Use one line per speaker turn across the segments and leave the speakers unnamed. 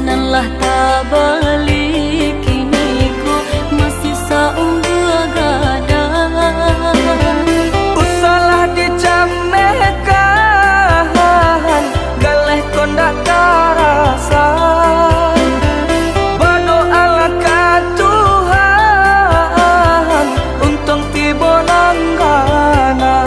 nan lah tak balik, kini ku masih saung begadang.
Usalah dicamehkan, galeh kondak karasa. Berdoalah ke Tuhan, untung tiba nanggana.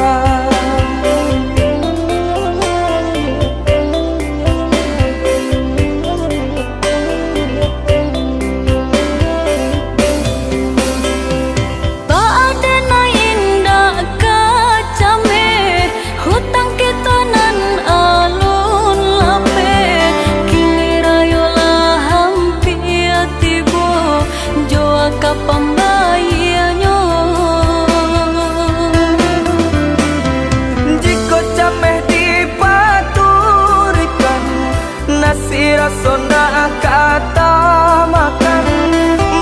Pembayarnya
jika cameh dipaturikan, nasi rasona kata makan.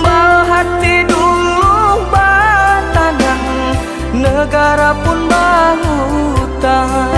Bal hati dulu batanang, negara pun bahutang.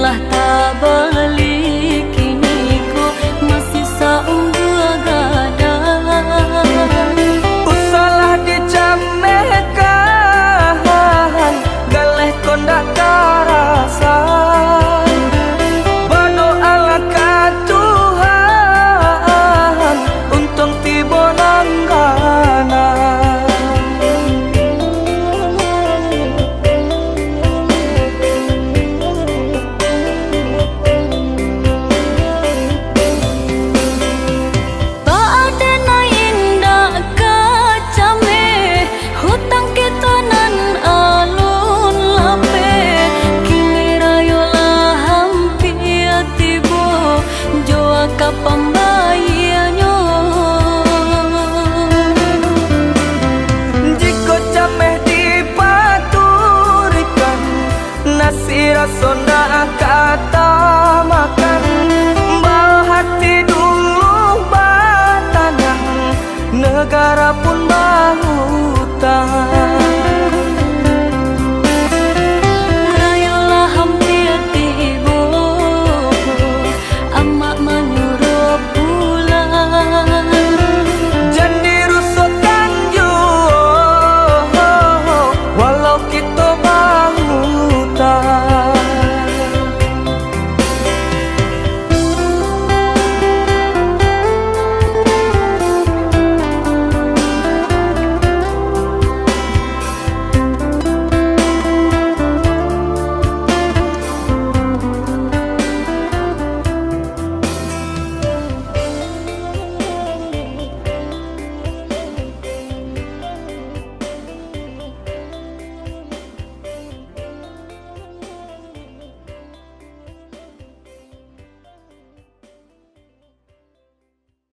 lah tak balik, kini ku masih saung begadang. Usalah dicamehkan, galeh kondak karasa. Berdoalah ke Tuhan, untung tiba nanggana.
Pembayarnya
jika cameh dipaturikan, nasi rasona